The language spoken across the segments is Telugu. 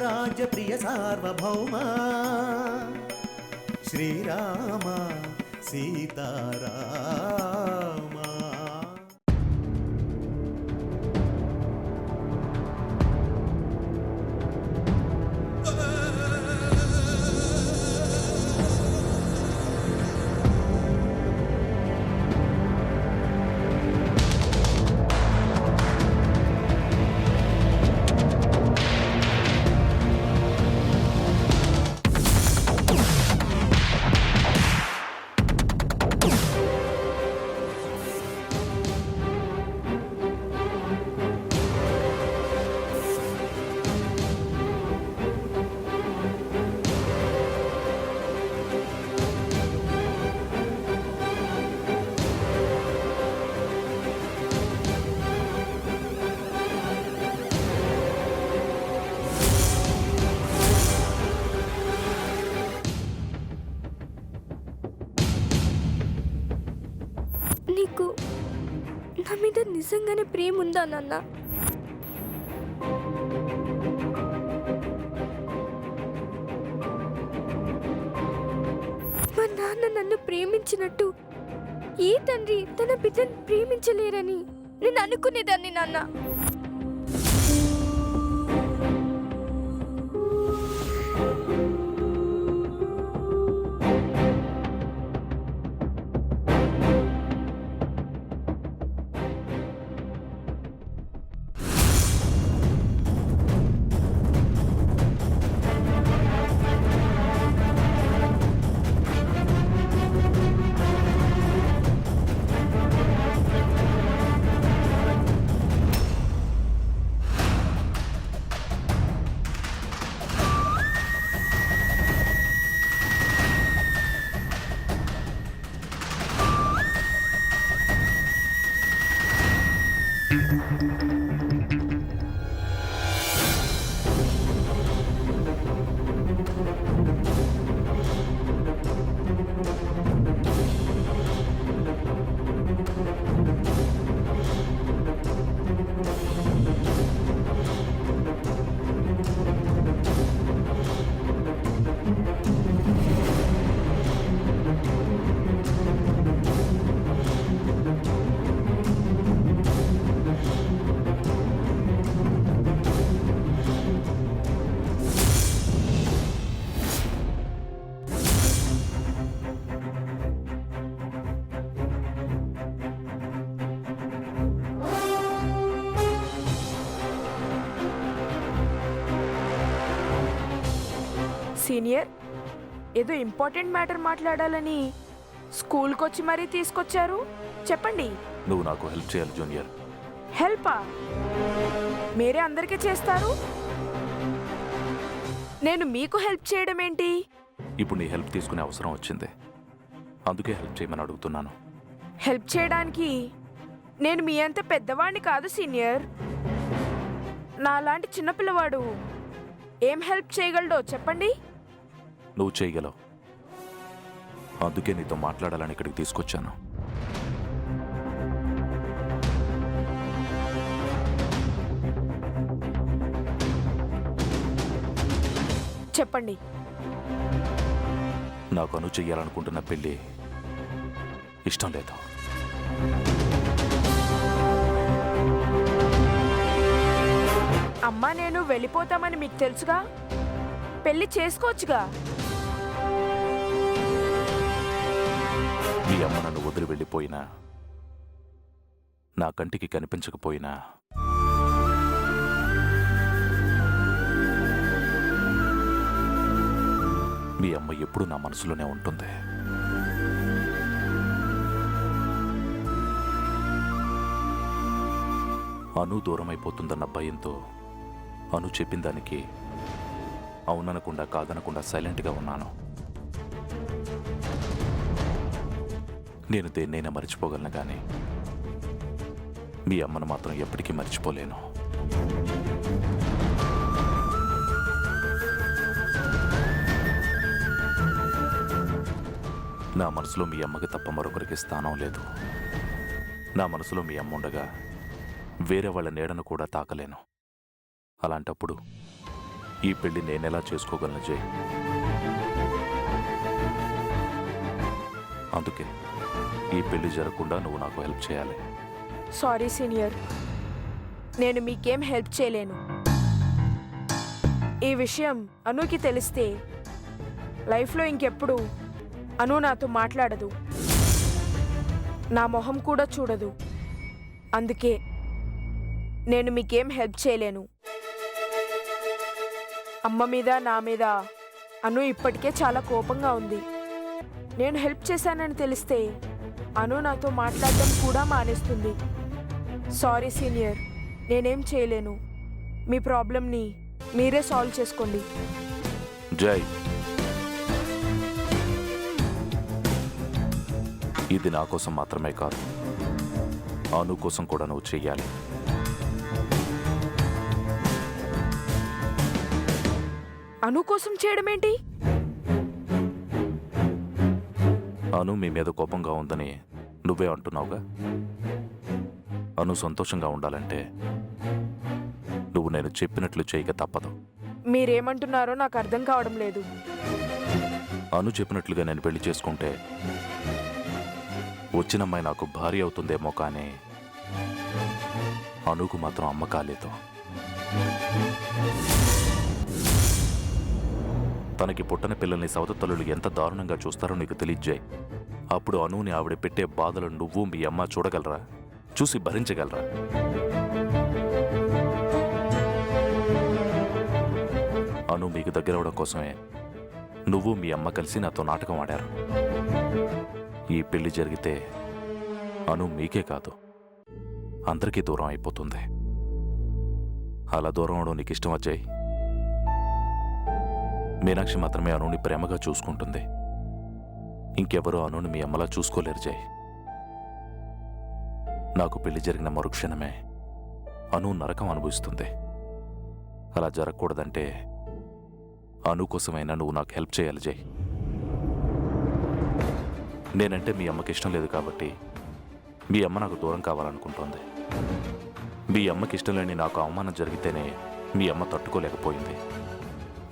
రాజ్య ప్రియ సార్వభౌమ శ్రీరామ సీతారామ. నీకు నా మీద నిజంగానే ప్రేమ ఉందా నాన్న? మా నాన్న నన్ను ప్రేమించినట్టు ఏ తండ్రి తన బిడ్డను ప్రేమించలేరని నేను అనుకునేదాన్ని నాన్న. సీనియర్, ఏదో ఇంపార్టెంట్ మ్యాటర్ మాట్లాడాలని స్కూల్కి వచ్చి మరీ తీసుకొచ్చారు. చెప్పండి. నువ్వు నాకు హెల్ప్ చేయాలి జూనియర్. హెల్పా? మీరే అందరికీ చేస్తారు, నేను మీకు హెల్ప్ చేయడం ఏంటి? ఇప్పుడు నీ హెల్ప్ తీసుకునే అవసరం వచ్చింది, అందుకే హెల్ప్ చేయమని అడుగుతున్నాను. హెల్ప్ చేయడానికి నేను మీ అంత పెద్దవాడిని కాదు సీనియర్. నాలాంటి చిన్నపిల్లవాడు ఏం హెల్ప్ చేయగలడో చెప్పండి. నువ్వు చేయగలవు, అందుకే నీతో మాట్లాడాలని ఇక్కడికి తీసుకొచ్చాను. చెప్పండి. నాకు అను చెయ్యాలనుకుంటున్న పెళ్ళి ఇష్టం లేదు. అమ్మా నేను వెళ్ళిపోతామని మీకు తెలుసుగా, పెళ్లి చేసుకోవచ్చుగా. మీ అమ్మ నన్ను వదిలి వెళ్ళిపోయినా, నా కంటికి కనిపించకపోయినా మీ అమ్మ ఎప్పుడూ నా మనసులోనే ఉంటుంది. అను దూరం అయిపోతుందన్న భయంతో అను చెప్పిన దానికి అవుననకుండా కాదనకుండా సైలెంట్గా ఉన్నాను. నేను దేన్నైనా మర్చిపోగలను కానీ మీ అమ్మను మాత్రం ఎప్పటికీ మర్చిపోలేను. నా మనసులో మీ అమ్మకి తప్ప మరొకరికి స్థానం లేదు. నా మనసులో మీ అమ్మ ఉండగా వేరే వాళ్ళ నీడను కూడా తాకలేను. అలాంటప్పుడు ఈ పెళ్లి నేనెలా చేసుకోగలను జై? అందుకే ఈ పెళ్లి జరగకుండా నువ్వు నాకు హెల్ప్ చేయాలి. సారీ సీనియర్, నేను మీకేం హెల్ప్ చేయలేను. ఈ విషయం అనుకి తెలిస్తే లైఫ్లో ఇంకెప్పుడు అను నాతో మాట్లాడదు, నా మొహం కూడా చూడదు. అందుకే నేను మీకేం హెల్ప్ చేయలేను. అమ్మ మీద నా మీద అను ఇప్పటికే చాలా కోపంగా ఉంది. నేను హెల్ప్ చేశానని తెలిస్తే అను నాతో మాట్లాడడం కూడా మానేస్తుంది. సారీ సీనియర్, నేనేం చేయలేను. మీ ప్రాబ్లంని మీరే సాల్వ్ చేసుకోండి. జై, ఇది నా కోసం మాత్రమే కాదు, అను కోసం కూడా నువ్వు చెయ్యాలి. అను కోసం చేయడం ఏంటి? అను మీ మీద కోపంగా ఉందని నువ్వే అంటున్నావుగా. అను సంతోషంగా ఉండాలంటే నువ్వు నేను చెప్పినట్లు చేయక తప్పదు. మీరేమంటున్నారో నాకు అర్థం కావడం లేదు. అను చెప్పినట్లుగా నేను పెళ్లి చేసుకుంటే వచ్చిన అమ్మాయి నాకు భార్య అవుతుందేమో, కానీ అనుకు మాత్రం అమ్మ కాలేదు. తనకి పుట్టని పిల్లల్ని సవత తల్లులు ఎంత దారుణంగా చూస్తారో నీకు తెలియజేయి. అప్పుడు అనుని ఆవిడ పెట్టే బాధలు నువ్వు మీ అమ్మ చూడగలరా? చూసి భరించగలరా? అను మీకు దగ్గరవడం కోసమే నువ్వు మీ అమ్మ కలిసి నాతో నాటకం ఆడారు. ఈ పెళ్లి జరిగితే అను మీకే కాదు, అందరికీ దూరం అయిపోతుంది. అలా దూరం అవడం నీకు ఇష్టం అజయ్? మీనాక్షి మాత్రమే అనుని ప్రేమగా చూసుకుంటుంది. ఇంకెవరూ అనుని మీ అమ్మలా చూసుకోలేరు జయ్. నాకు పెళ్లి జరిగిన మరుక్షణమే అను నరకం అనుభవిస్తుంది. అలా జరగకూడదంటే అను కోసమైనా నువ్వు నాకు హెల్ప్ చేయాలి జయ్. నేనంటే మీ అమ్మకి ఇష్టం లేదు కాబట్టి మీ అమ్మ నాకు దూరం కావాలనుకుంటోంది. మీ అమ్మకి ఇష్టం లేని నాకు అవమానం జరిగితేనే మీ అమ్మ తట్టుకోలేకపోయింది.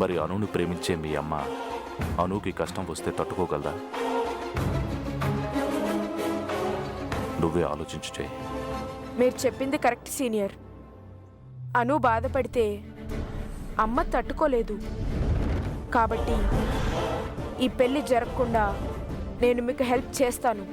మరి అనుని ప్రేమించే మీ అమ్మ అనుకి కష్టం వస్తే తట్టుకోగలదా? నువ్వే ఆలోచించు చేయి. మీరు చెప్పింది కరెక్ట్ సీనియర్. అను బాధపడితే అమ్మ తట్టుకోలేదు. కాబట్టి ఈ పెళ్లి జరగకుండా నేను మీకు హెల్ప్ చేస్తాను.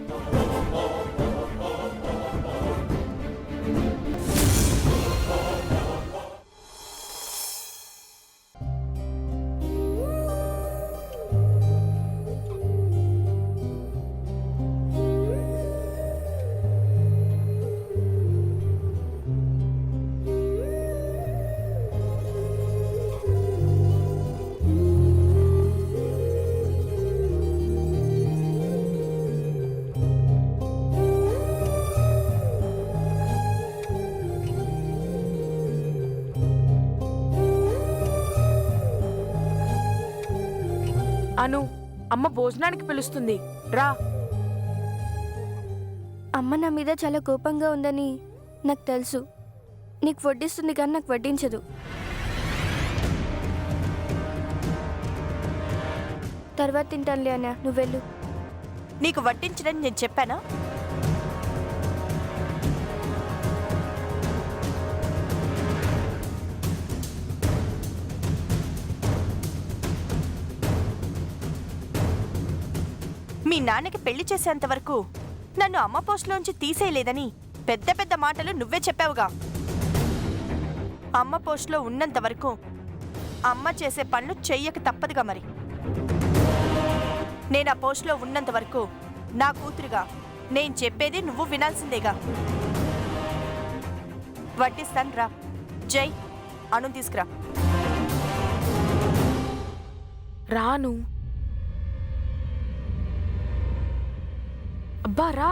అను, అమ్మ భోజనానికి పిలుస్తుంది, రా. అమ్మ నా మీద చాలా కోపంగా ఉందని నాకు తెలుసు. నీకు వడ్డిస్తుంది కానీ నాకు వడ్డించదు. తర్వాత తింటానులే అన్న, నువ్వు వెళ్ళు. నీకు వడ్డించడని నేను చెప్పానా? మీ నాన్నకి పెళ్లి చేసేంత వరకు నన్ను అమ్మ పోస్టులోంచి తీసేయలేదని పెద్ద పెద్ద మాటలు నువ్వే చెప్పావుగా. అమ్మ పోస్టులో ఉన్నంత వరకు అమ్మ చేసే పనులు చెయ్యక తప్పదుగా. మరి నేను ఆ పోస్టులో ఉన్నంత వరకు నా కూతురుగా నేను చెప్పేది నువ్వు వినాల్సిందేగా. వడ్డిస్తాను, రా. జై, అను తీసుకురా. రాను. అబ్బా రా.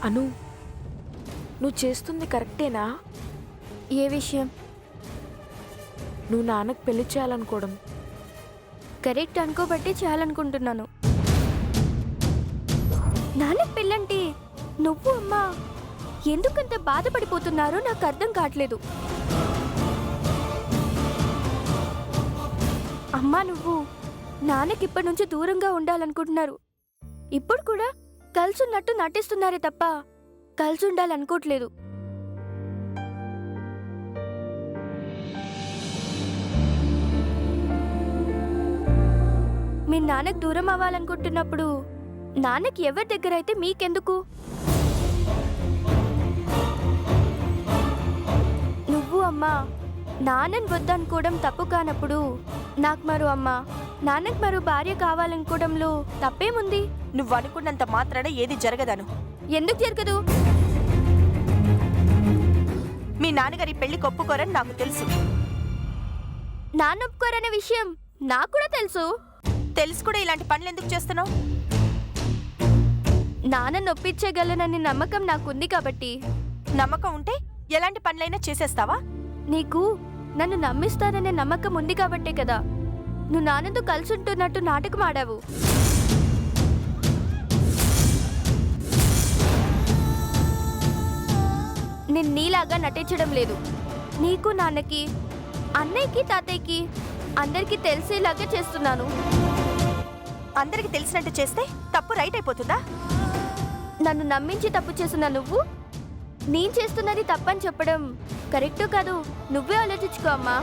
అను, నువ్వు చేస్తుంది కరెక్టేనా? ఏ విషయం? నువ్వు నాన్నకు పెళ్లి చేయాలనుకోవడం. కరెక్ట్ అనుకోబట్టి చేయాలనుకుంటున్నాను. నాన్నకి పెళ్ళంటే నువ్వు అమ్మా ఎందుకంత బాధపడిపోతున్నారో నాకు అర్థం కావట్లేదు. అమ్మా నువ్వు నాన్నకి ఇప్పటి నుంచి దూరంగా ఉండాలనుకుంటున్నారు. ఇప్పుడు కూడా కలిసున్నట్టు నటిస్తున్నారే తప్ప కలిసి ఉండాలనుకోవట్లేదు. మీ నాన్నకు దూరం అవ్వాలనుకుంటున్నప్పుడు నాన్నకి ఎవరి దగ్గర అయితే మీకెందుకు? నువ్వు అమ్మా నాన్నని వద్దనుకోవడం తప్పు కానప్పుడు నాకు మరో అమ్మ, నాన్నకు మరో భార్య కావాలనుకోవడంలో తప్పేముంది? నువ్వు అనుకున్నంత మాత్రాన ఏది జరగదను. ఎందుకు జరగదు? మీ నాన్నగారి పెళ్లి ఒప్పుకోరని నాకు తెలుసు. నాన్న ఒప్పుకోరనే విషయం నాకు కూడా తెలుసు. తెలుసు కూడా ఇలాంటి పనులు ఎందుకు చేస్తున్నావు? నాన్న నొప్పించగలనని నమ్మకం నాకుంది కాబట్టి. నమ్మకం ఉంటే ఎలాంటి పనులైనా చేసేస్తావా? నీకు నన్ను నమ్మిస్తాననే నమ్మకం ఉంది కాబట్టే కదా నువ్వు నాన్నతో కలిసి ఉంటున్నట్టు నాటకం ఆడావు. నేను నీలాగా నటించడం లేదు. నీకు నాన్నకి, అన్నయ్యకి, తాతయ్యకి అందరికీ తెలిసేలాగా చేస్తున్నాను. అందరికి తెలిసినట్టు చేస్తే తప్పు రైట్ అయిపోతుందా? నన్ను నమ్మించి తప్పు చేస్తున్నా నువ్వు నేను చేస్తున్నది తప్పని చెప్పడం కరెక్టో కాదు నువ్వే ఆలోచించుకో అమ్మా.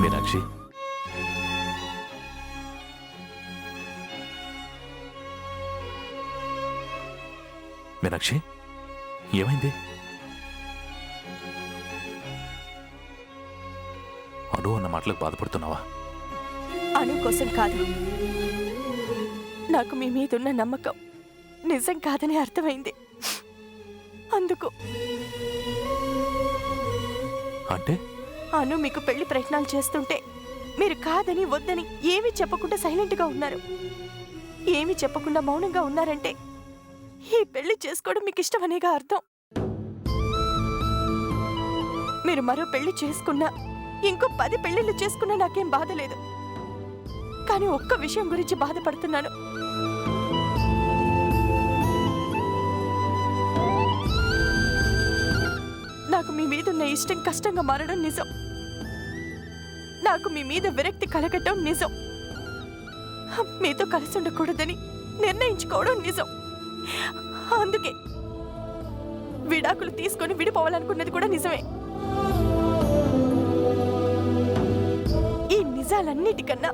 మీనాక్షి, మీనాక్షి ఏమైంది? అను అన్న మాటలకు బాధపడుతున్నావా? అను కోసం కాదు, నాకు మీ మీదున్న నమ్మకం నిజం కాదని అర్థమైంది. అందుకు అంటే అను మీకు పెళ్లి ప్రయత్నాలు చేస్తుంటే మీరు కాదని వద్దని ఏమీ చెప్పకుండా సైలెంట్గా ఉన్నారు. ఏమీ చెప్పకుండా మౌనంగా ఉన్నారంటే ఈ పెళ్లి చేసుకోవడం మీకు ఇష్టమనేగా అర్థం. మీరు మరో పెళ్లి చేసుకున్నా, ఇంకో 10 పెళ్లిళ్ళు చేసుకున్నా నాకేం బాధ లేదు. కానీ ఒక్క విషయం గురించి బాధపడుతున్నాను. నాకు మీ మీదున్న ఇష్టం కష్టంగా మారడం నిజం. నాకు మీ మీద విరక్తి కలగటం నిజం. మీతో కలిసి ఉండకూడదని నిర్ణయించుకోవడం నిజం. అందుకే విడాకులు తీసుకొని విడిపోవాలనుకున్నది కూడా నిజమే. ఈ నిజాలన్నిటికన్నా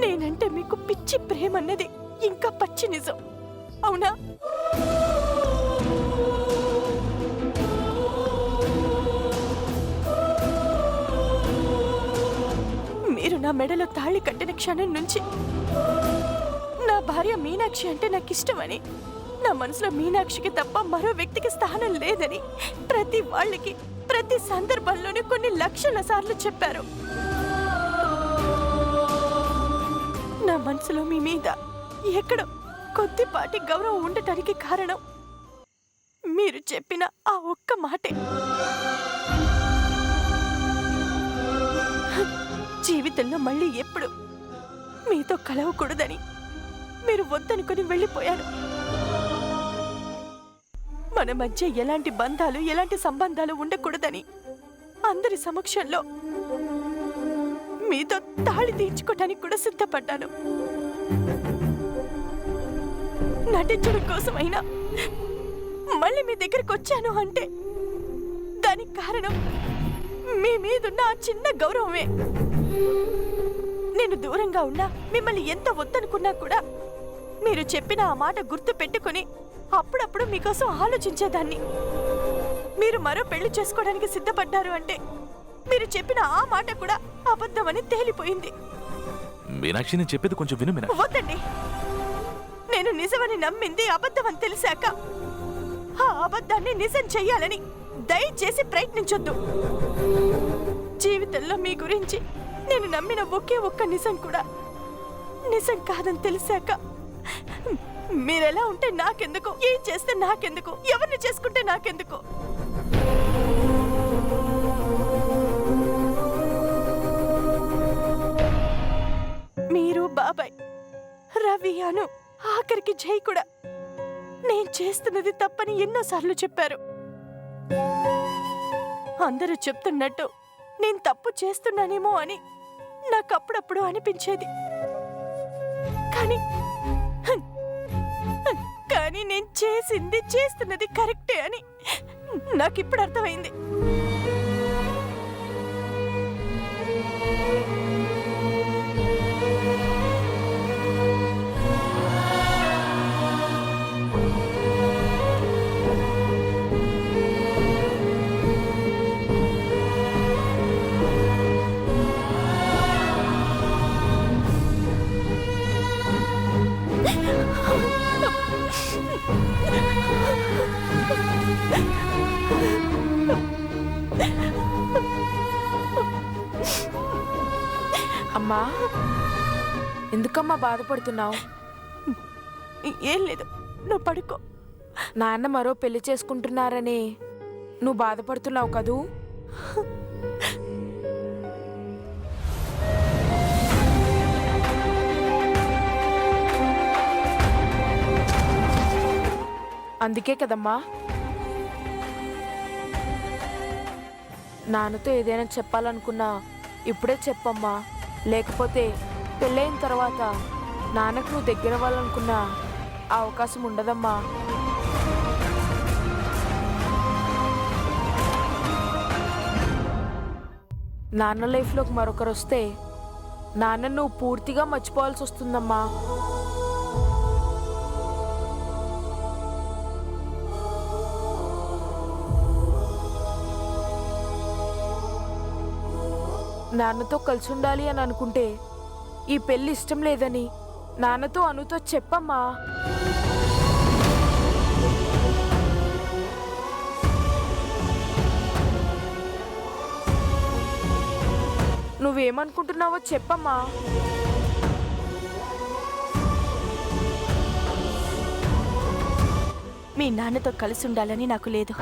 నేనంటే మీకు పిచ్చి ప్రేమ అన్నది ఇంకా పచ్చి నిజం. అవునా? మీరు నా మెడలో తాళి కట్టిన క్షణం నుంచి నా భార్య మీనాక్షి అంటే నాకు ఇష్టమని, నా మనసులో మీనాక్షికి తప్ప మరో వ్యక్తికి స్థానం లేదని ప్రతి వాళ్ళకి ప్రతి సందర్భంలోనే కొన్ని లక్షల సార్లు చెప్పారు. నా మనసులో మీ మీద ఎక్కడో కొద్దిపాటి గౌరవం ఉండటానికి కారణం మీరు చెప్పిన ఆ ఒక్క మాటే. జీవితంలో మళ్ళీ ఎప్పుడు మీతో కలవకూడదని మీరు వద్దనుకొని వెళ్ళిపోయారు. మన మధ్య ఎలాంటి బంధాలు ఎలాంటి సంబంధాలు ఉండకూడదని అందరి సమక్షంలో మీతో తాళి తీర్చుకోవటానికి కూడా సిద్ధపడ్డాను. నటించడం కోసమైనా మళ్ళీ మీ దగ్గరికి వచ్చాను అంటే దానికి కారణం మీ మీదున్న ఆ చిన్న గౌరవమే. నేను దూరంగా ఉన్నా, మిమ్మల్ని ఎంత వద్దనుకున్నా కూడా మీరు చెప్పిన ఆ మాట గుర్తు పెట్టుకుని అప్పుడప్పుడు మీకోసం ఆలోచించేదాన్ని. మీరు మరో పెళ్లి చేసుకోవడానికి సిద్ధపడ్డారు అంటే మీరు చెప్పిన ఆ మాట కూడా అబద్ధమని తేలిపోయింది. మీనాక్షి, నేను చెప్పేది కొంచెం విను మీనాక్షి. వద్దండి, నేను నిజమని నమ్మింది అబద్ధమని తెలిసాక ఆ అబద్ధాన్ని నిజం చెయ్యాలని దయచేసి ప్రయత్నించొద్దు. జీవితంలో మీ గురించి నేను నమ్మిన ఒకే ఒక్క నిజం కూడా నిజం కాదని తెలిసాక మీరెలా ఉంటే నాకెందుకు, ఏం చేస్తే నాకెందుకు, ఎవరిని చేసుకుంటే నాకెందుకు? మీరు, బాబాయ్, రవి, అను, ఆఖరికి జై కూడా నేను చేస్తున్నది తప్పని ఎన్నోసార్లు చెప్పారు. అందరూ చెప్తున్నట్టు నేను తప్పు చేస్తున్నానేమో అని నాకు అప్పుడప్పుడు అనిపించేది. కానీ నేను చేస్తున్నది కరెక్టే అని నాకిప్పుడు అర్థమైంది. అమ్మా, ఎందుకమ్మా బాధపడుతున్నావు? ఏం లేదు, నువ్వు పడుకో. నాన్న మరో పెళ్లి చేసుకుంటున్నారని నువ్వు బాధపడుతున్నావు కదూ? అందుకే కదమ్మా నాన్నతో ఏదైనా చెప్పాలనుకున్నా ఇప్పుడే చెప్పమ్మా. లేకపోతే పెళ్ళైన తర్వాత నాన్నకు నువ్వు దగ్గర అవ్వాలనుకున్నా ఆ అవకాశం ఉండదమ్మా. నాన్న లైఫ్లోకి మరొకరు వస్తే నాన్న నువ్వు పూర్తిగా మర్చిపోవాల్సి వస్తుందమ్మా. నాన్నతో కలిసి ఉండాలి అని అనుకుంటే ఈ పెళ్లి ఇష్టం లేదని నాన్నతో అనుతో చెప్పమ్మా. నువ్వేమనుకుంటున్నావో చెప్పమ్మా. మీ నాన్నతో కలిసి ఉండాలని నాకు లేదు.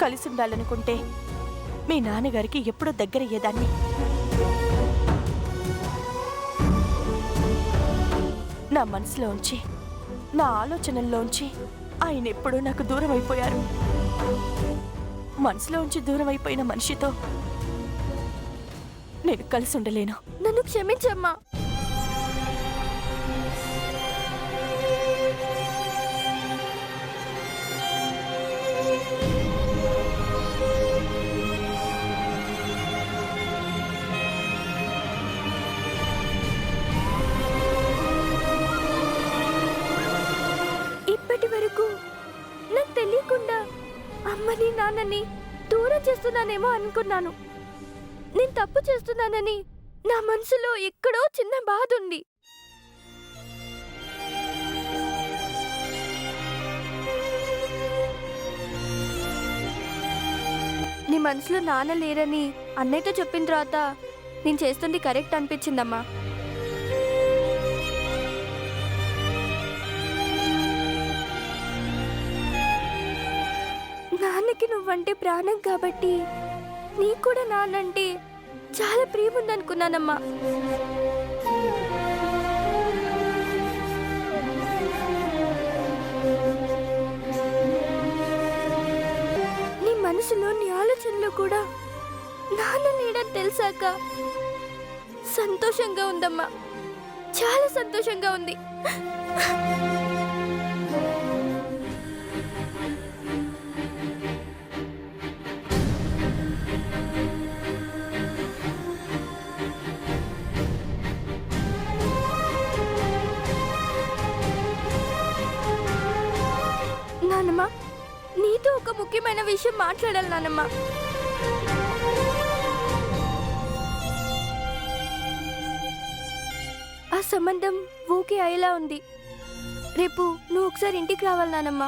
కలిసి ఉండాలనుకుంటే మీ నాన్నగారికి ఎప్పుడో దగ్గరయ్యేదాన్ని. నా మనసులోంచి, నా ఆలోచనల్లోంచి ఆయన ఎప్పుడూ నాకు దూరం అయిపోయారు. మనసులోంచి దూరం అయిపోయిన మనిషితో నేను కలిసి ఉండలేను. నన్ను క్షమించమ్మా. ఇప్పటి వరకు నాకు తెలియకుండా అమ్మని నాన్నని దూరం చేస్తున్నానేమో అనుకున్నాను. నేను తప్పు చేస్తున్నానని నా మనసులో ఎక్కడో చిన్న బాధ ఉంది. నీ మనసులో నాన్న లేరని అన్నయ్యతో చెప్పిన తర్వాత నేను చేస్తుంది కరెక్ట్ అనిపించిందమ్మా. నాన్నకి నువ్వంటే ప్రాణం కాబట్టి నీకు కూడా నాన్నంటే చాలా ప్రేమ ఉందనుకున్నానమ్మా. నీ మనసులో, నీ ఆలోచనలో కూడా నాన్న లేడని తెలిసాక సంతోషంగా ఉందమ్మా. చాలా సంతోషంగా ఉంది. ముఖ్యమైన విషయం మాట్లాడాలి నానమ్మ. ఆ సంబంధం ఓకే అయ్యేలా ఉంది. రేపు నువ్వు ఒకసారి ఇంటికి రావాలి నానమ్మ.